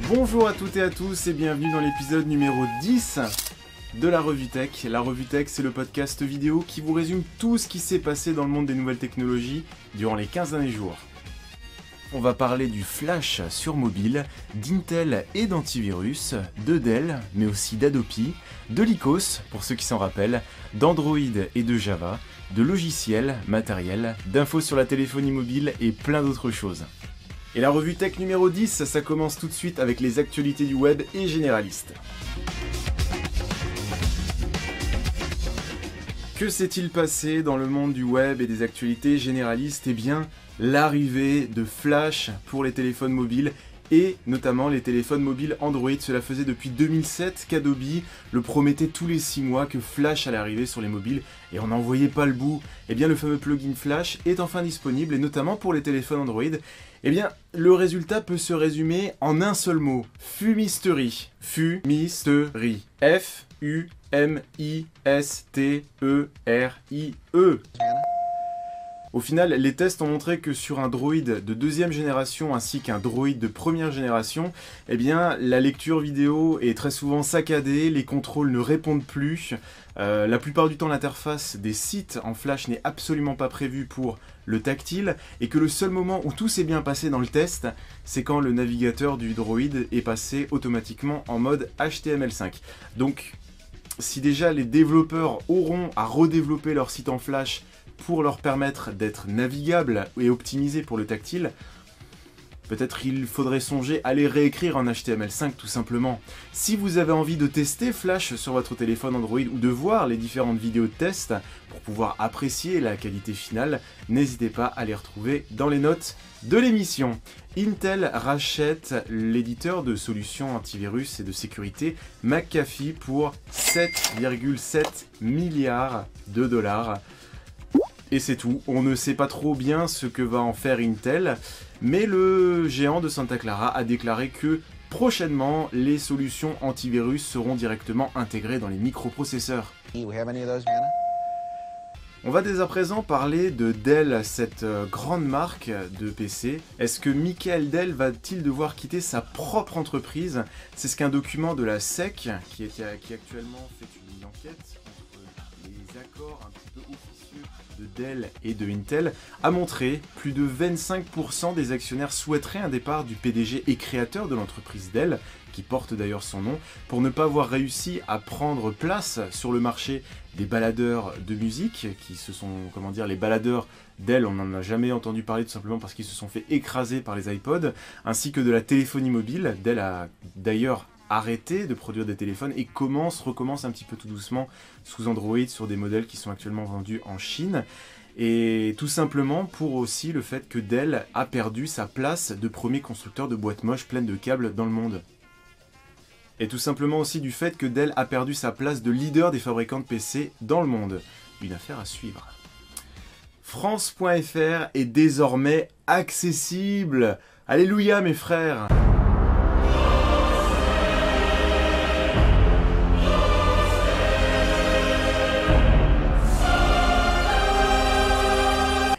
Bonjour à toutes et à tous et bienvenue dans l'épisode numéro 10 de la Revue Tech. La Revue Tech, c'est le podcast vidéo qui vous résume tout ce qui s'est passé dans le monde des nouvelles technologies durant les 15 derniers jours. On va parler du flash sur mobile, d'Intel et d'antivirus, de Dell, mais aussi d'Adopi, de l'ICOS, pour ceux qui s'en rappellent, d'Android et de Java, de logiciels, matériel, d'infos sur la téléphonie mobile et plein d'autres choses. Et la Revue Tech numéro 10, ça commence tout de suite avec les actualités du web et généralistes. Que s'est-il passé dans le monde du web et des actualités généralistes ? Eh bien, l'arrivée de Flash pour les téléphones mobiles et notamment les téléphones mobiles Android. Cela faisait depuis 2007 qu'Adobe le promettait tous les 6 mois que Flash allait arriver sur les mobiles et on n'en voyait pas le bout. Eh bien, le fameux plugin Flash est enfin disponible et notamment pour les téléphones Android. Eh bien, le résultat peut se résumer en un seul mot. Fumisterie. Fumisterie. F-U-M-I-S-T-E-R-I-E. Au final, les tests ont montré que sur un Droid de deuxième génération ainsi qu'un Droid de première génération, eh bien, la lecture vidéo est très souvent saccadée, les contrôles ne répondent plus. La plupart du temps, l'interface des sites en Flash n'est absolument pas prévue pour le tactile et que le seul moment où tout s'est bien passé dans le test, c'est quand le navigateur du Droid est passé automatiquement en mode HTML5. Donc, si déjà les développeurs auront à redévelopper leur site en Flash pour leur permettre d'être navigables et optimisés pour le tactile, peut-être il faudrait songer à les réécrire en HTML5 tout simplement. Si vous avez envie de tester Flash sur votre téléphone Android ou de voir les différentes vidéos de test pour pouvoir apprécier la qualité finale, n'hésitez pas à les retrouver dans les notes de l'émission. Intel rachète l'éditeur de solutions antivirus et de sécurité McAfee pour 7,7 milliards de dollars. Et c'est tout, on ne sait pas trop bien ce que va en faire Intel, mais le géant de Santa Clara a déclaré que prochainement, les solutions antivirus seront directement intégrées dans les microprocesseurs. On va dès à présent parler de Dell, cette grande marque de PC. Est-ce que Michael Dell va-t-il devoir quitter sa propre entreprise ? C'est ce qu'un document de la SEC, qui actuellement fait une enquête entre les accords un petit peu officieux de Dell et de Intel, a montré. Plus de 25% des actionnaires souhaiteraient un départ du PDG et créateur de l'entreprise Dell, qui porte d'ailleurs son nom, pour ne pas avoir réussi à prendre place sur le marché des baladeurs de musique, qui se sont, les baladeurs Dell, on n'en a jamais entendu parler tout simplement parce qu'ils se sont fait écraser par les iPods, ainsi que de la téléphonie mobile. Dell a d'ailleurs arrêté de produire des téléphones et recommence un petit peu tout doucement sous Android sur des modèles qui sont actuellement vendus en Chine. Et tout simplement pour aussi le fait que Dell a perdu sa place de premier constructeur de boîtes moches pleines de câbles dans le monde. Et tout simplement aussi du fait que Dell a perdu sa place de leader des fabricants de PC dans le monde. Une affaire à suivre. France.fr est désormais accessible. Alléluia mes frères.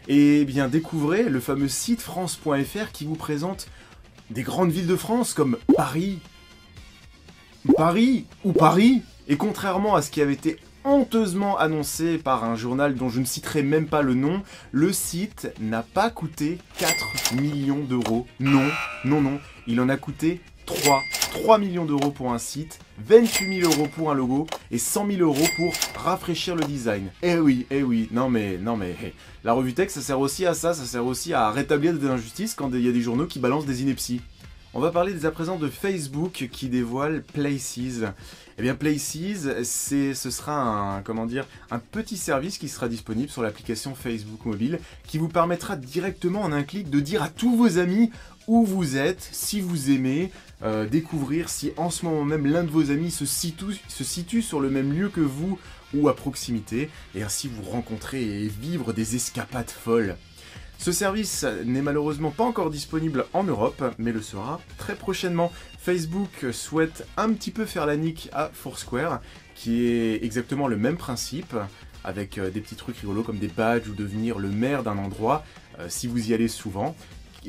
Et bien découvrez le fameux site France.fr qui vous présente des grandes villes de France comme Paris. Et contrairement à ce qui avait été honteusement annoncé par un journal dont je ne citerai même pas le nom, le site n'a pas coûté 4 millions d'euros. Non, il en a coûté 3 millions d'euros pour un site, 28 000 euros pour un logo et 100 000 euros pour rafraîchir le design. Eh oui, non mais, la revue Tech ça sert aussi à ça, ça sert aussi à rétablir des injustices quand il y a des journaux qui balancent des inepties. On va parler dès à présent de Facebook qui dévoile Places. Eh bien Places, ce sera un petit service qui sera disponible sur l'application Facebook mobile qui vous permettra directement en un clic de dire à tous vos amis où vous êtes, si vous aimez, découvrir si en ce moment même l'un de vos amis se situe sur le même lieu que vous ou à proximité, et ainsi vous rencontrer et vivre des escapades folles. Ce service n'est malheureusement pas encore disponible en Europe, mais le sera très prochainement. Facebook souhaite un petit peu faire la nique à Foursquare, qui est exactement le même principe, avec des petits trucs rigolos comme des badges ou devenir le maire d'un endroit, si vous y allez souvent.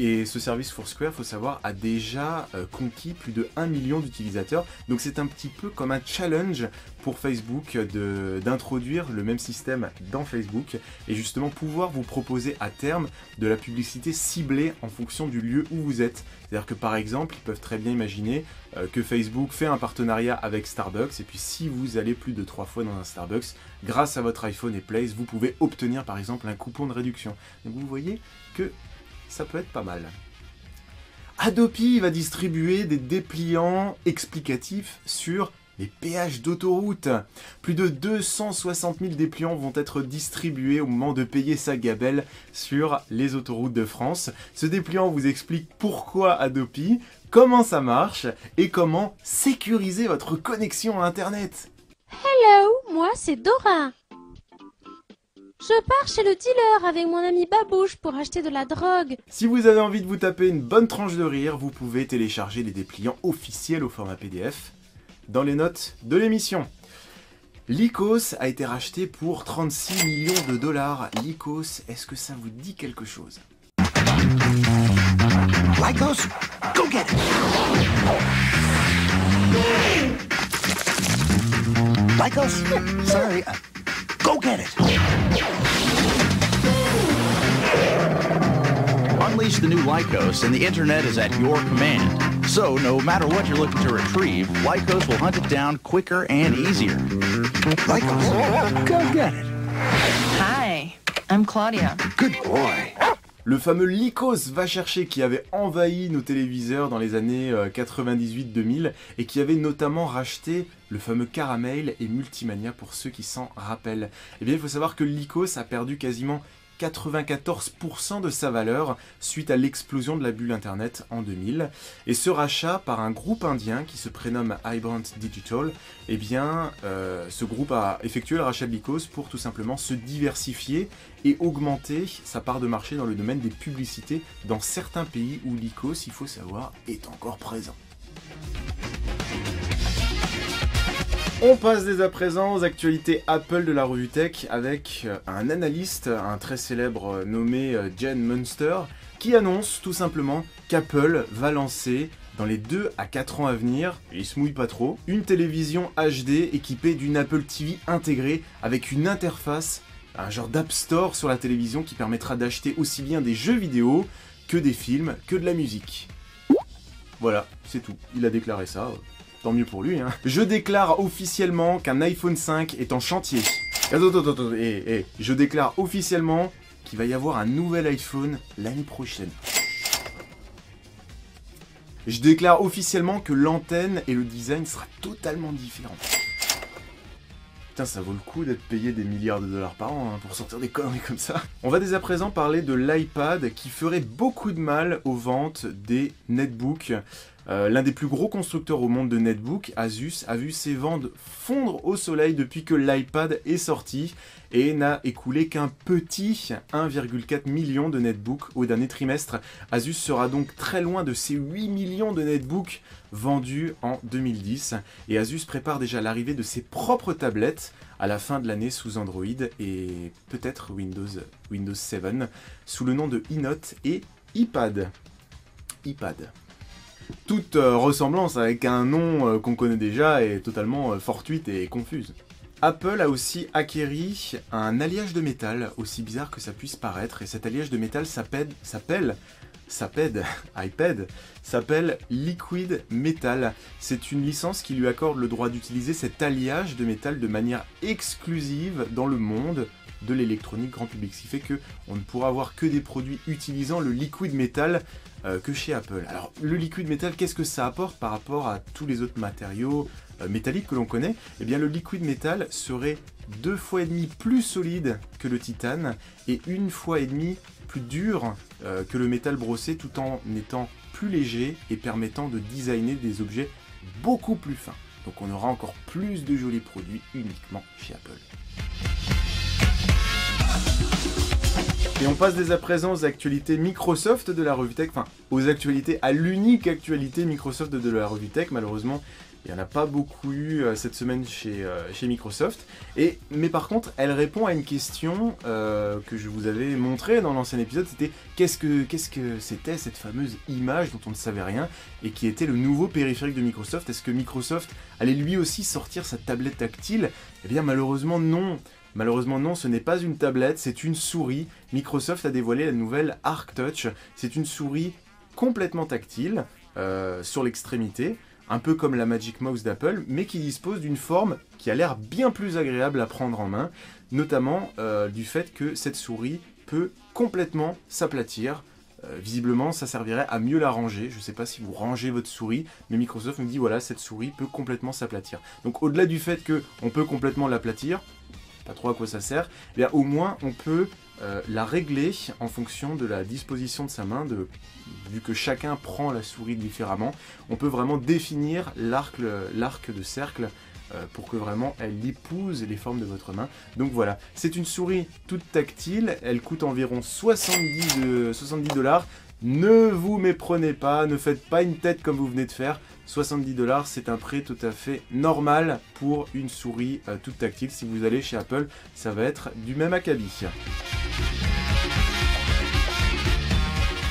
Et ce service Foursquare, faut savoir, a déjà conquis plus de 1 million d'utilisateurs. Donc c'est un petit peu comme un challenge pour Facebook d'introduire le même système dans Facebook et justement pouvoir vous proposer à terme de la publicité ciblée en fonction du lieu où vous êtes. C'est-à-dire que par exemple, ils peuvent très bien imaginer que Facebook fait un partenariat avec Starbucks et puis si vous allez plus de 3 fois dans un Starbucks, grâce à votre iPhone et Place, vous pouvez obtenir par exemple un coupon de réduction. Donc vous voyez que ça peut être pas mal. Adopi va distribuer des dépliants explicatifs sur les péages d'autoroute. Plus de 260 000 dépliants vont être distribués au moment de payer sa gabelle sur les autoroutes de France. Ce dépliant vous explique pourquoi Adopi, comment ça marche et comment sécuriser votre connexion à Internet. Hello, moi c'est Dora. Je pars chez le dealer avec mon ami Babouche pour acheter de la drogue. Si vous avez envie de vous taper une bonne tranche de rire, vous pouvez télécharger les dépliants officiels au format PDF dans les notes de l'émission. Lycos a été racheté pour 36 millions de dollars. Lycos, est-ce que ça vous dit quelque chose? Lycos, go get it! Lycos, sorry, go get it! Unleash the new Lycos and the internet is at your command. So, no matter what you're looking to retrieve, Lycos will hunt it down quicker and easier. Lycos, go get it! Hi, I'm Claudia. Good boy! Le fameux Lycos va chercher qui avait envahi nos téléviseurs dans les années 98-2000 et qui avait notamment racheté le fameux Caramel et Multimania pour ceux qui s'en rappellent. Eh bien, il faut savoir que Lycos a perdu quasiment 94% de sa valeur suite à l'explosion de la bulle internet en 2000. Et ce rachat par un groupe indien qui se prénomme Hybrant Digital, eh bien, ce groupe a effectué le rachat de Lycos pour tout simplement se diversifier et augmenter sa part de marché dans le domaine des publicités dans certains pays où Lycos, il faut savoir, est encore présent. On passe dès à présent aux actualités Apple de la revue Tech avec un analyste, un très célèbre nommé Jen Munster, qui annonce tout simplement qu'Apple va lancer dans les 2 à 4 ans à venir, et il se mouille pas trop, une télévision HD équipée d'une Apple TV intégrée avec une interface, un genre d'App Store sur la télévision qui permettra d'acheter aussi bien des jeux vidéo que des films, que de la musique. Voilà, c'est tout, il a déclaré ça. Tant mieux pour lui, hein. Je déclare officiellement qu'un iPhone 5 est en chantier. Attends, je déclare officiellement qu'il va y avoir un nouvel iPhone l'année prochaine. Je déclare officiellement que l'antenne et le design sera totalement différents. Putain, ça vaut le coup d'être payé des milliards de dollars par an hein, pour sortir des conneries comme ça. On va dès à présent parler de l'iPad qui ferait beaucoup de mal aux ventes des netbooks. L'un des plus gros constructeurs au monde de netbook, Asus, a vu ses ventes fondre au soleil depuis que l'iPad est sorti et n'a écoulé qu'un petit 1,4 million de netbooks au dernier trimestre. Asus sera donc très loin de ses 8 millions de netbooks vendus en 2010 et Asus prépare déjà l'arrivée de ses propres tablettes à la fin de l'année sous Android et peut-être Windows 7 sous le nom de iNote et iPad. Toute ressemblance avec un nom qu'on connaît déjà est totalement fortuite et confuse. Apple a aussi acquéri un alliage de métal, aussi bizarre que ça puisse paraître, et cet alliage de métal s'appelle Liquid Metal. C'est une licence qui lui accorde le droit d'utiliser cet alliage de métal de manière exclusive dans le monde de l'électronique grand public, ce qui fait qu'on ne pourra avoir que des produits utilisant le liquid metal que chez Apple. Alors le liquid metal, qu'est-ce que ça apporte par rapport à tous les autres matériaux métalliques que l'on connaît? Eh bien le liquid metal serait 2,5 fois plus solide que le titane et 1,5 fois plus dur que le métal brossé, tout en étant plus léger et permettant de designer des objets beaucoup plus fins. Donc on aura encore plus de jolis produits uniquement chez Apple. Et on passe dès à présent aux actualités Microsoft de la revue Tech, enfin aux actualités, à l'unique actualité Microsoft de la revue Tech. Malheureusement, Il n'y en a pas beaucoup eu cette semaine chez Microsoft. Mais par contre, elle répond à une question que je vous avais montrée dans l'ancien épisode. C'était qu'est-ce que c'était cette fameuse image dont on ne savait rien et qui était le nouveau périphérique de Microsoft. Est-ce que Microsoft allait lui aussi sortir sa tablette tactile? Eh bien malheureusement non. Malheureusement non, ce n'est pas une tablette, c'est une souris. Microsoft a dévoilé la nouvelle ArcTouch. C'est une souris complètement tactile sur l'extrémité, un peu comme la Magic Mouse d'Apple, mais qui dispose d'une forme qui a l'air bien plus agréable à prendre en main, notamment du fait que cette souris peut complètement s'aplatir. Visiblement, ça servirait à mieux la ranger. Je ne sais pas si vous rangez votre souris, mais Microsoft nous dit voilà, cette souris peut complètement s'aplatir. Donc au-delà du fait qu'on peut complètement l'aplatir, pas trop à quoi ça sert, eh bien, au moins on peut la régler en fonction de la disposition de sa main, vu que chacun prend la souris différemment. On peut vraiment définir l'arc de cercle pour que vraiment elle épouse les formes de votre main. Donc voilà, c'est une souris toute tactile, elle coûte environ 70 $. Ne vous méprenez pas, ne faites pas une tête comme vous venez de faire. 70 $, c'est un prix tout à fait normal pour une souris toute tactile. Si vous allez chez Apple, ça va être du même acabit.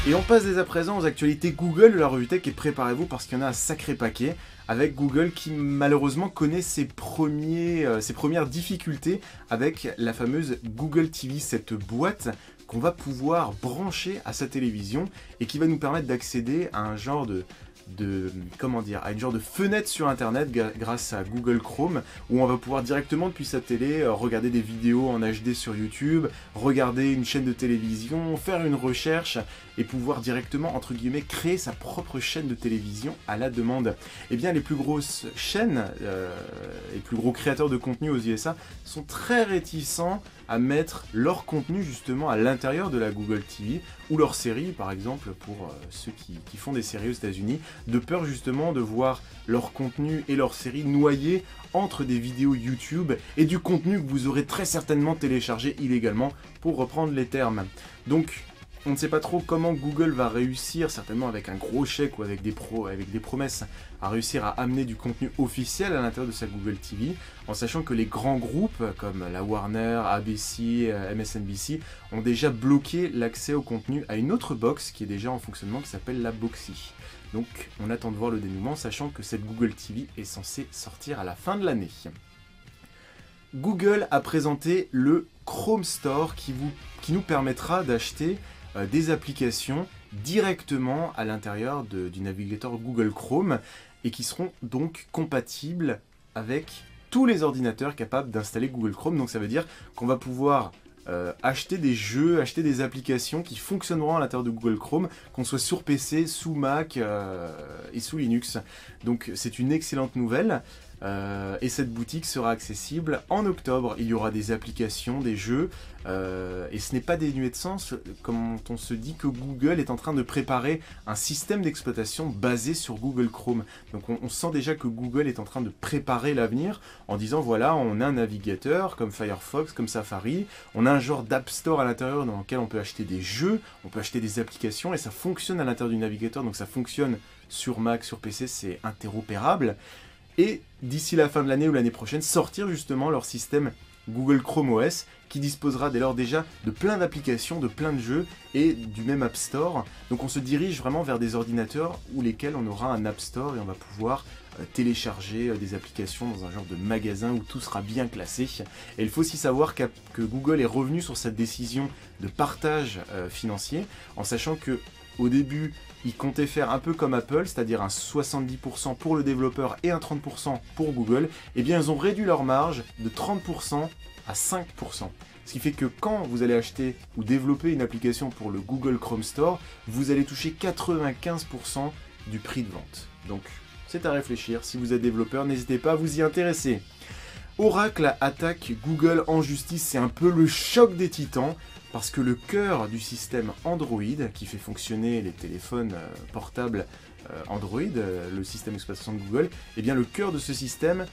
Et on passe dès à présent aux actualités Google de la revue Tech, et préparez-vous parce qu'il y en a un sacré paquet, avec Google qui malheureusement connaît ses premières difficultés avec la fameuse Google TV, cette boîte qu'on va pouvoir brancher à sa télévision et qui va nous permettre d'accéder à un genre à une genre de fenêtre sur internet grâce à Google Chrome, où on va pouvoir directement depuis sa télé regarder des vidéos en HD sur YouTube, regarder une chaîne de télévision, faire une recherche et pouvoir directement entre guillemets créer sa propre chaîne de télévision à la demande. Et bien les plus grosses chaînes, les plus gros créateurs de contenu aux USA sont très réticents à mettre leur contenu justement à l'intérieur de la Google TV ou leurs séries, par exemple pour ceux qui font des séries aux États-Unis, de peur justement de voir leur contenu et leurs séries noyés entre des vidéos YouTube et du contenu que vous aurez très certainement téléchargé illégalement, pour reprendre les termes. Donc on ne sait pas trop comment Google va réussir, certainement avec un gros chèque ou avec des promesses, à réussir à amener du contenu officiel à l'intérieur de sa Google TV, en sachant que les grands groupes comme la Warner, ABC, MSNBC ont déjà bloqué l'accès au contenu à une autre box qui est déjà en fonctionnement, qui s'appelle la Boxee. Donc on attend de voir le dénouement, sachant que cette Google TV est censée sortir à la fin de l'année. Google a présenté le Chrome Store qui nous permettra d'acheter des applications directement à l'intérieur du navigateur Google Chrome et qui seront donc compatibles avec tous les ordinateurs capables d'installer Google Chrome. Donc ça veut dire qu'on va pouvoir acheter des jeux, acheter des applications qui fonctionneront à l'intérieur de Google Chrome, qu'on soit sur PC, sous Mac et sous Linux. Donc c'est une excellente nouvelle. Et cette boutique sera accessible en octobre. Il y aura des applications, des jeux, et ce n'est pas dénué de sens quand on se dit que Google est en train de préparer un système d'exploitation basé sur Google Chrome. Donc on sent déjà que Google est en train de préparer l'avenir en disant voilà, on a un navigateur comme Firefox, comme Safari, on a un genre d'App Store à l'intérieur dans lequel on peut acheter des jeux, on peut acheter des applications et ça fonctionne à l'intérieur du navigateur, donc ça fonctionne sur Mac, sur PC, c'est interopérable. Et d'ici la fin de l'année ou l'année prochaine, sortir justement leur système Google Chrome OS, qui disposera dès lors déjà de plein d'applications, de plein de jeux et du même App Store. Donc on se dirige vraiment vers des ordinateurs où lesquels on aura un App Store et on va pouvoir télécharger des applications dans un genre de magasin où tout sera bien classé. Et il faut aussi savoir que Google est revenu sur cette décision de partage financier, en sachant que au début, ils comptaient faire un peu comme Apple, c'est-à-dire un 70% pour le développeur et un 30% pour Google. Eh bien, ils ont réduit leur marge de 30% à 5%. Ce qui fait que quand vous allez acheter ou développer une application pour le Google Chrome Store, vous allez toucher 95% du prix de vente. Donc, c'est à réfléchir. Si vous êtes développeur, n'hésitez pas à vous y intéresser. Oracle attaque Google en justice, c'est un peu le choc des titans. Parce que le cœur du système Android, qui fait fonctionner les téléphones portables Android, le système d'exploitation de Google, eh bien le cœur de ce système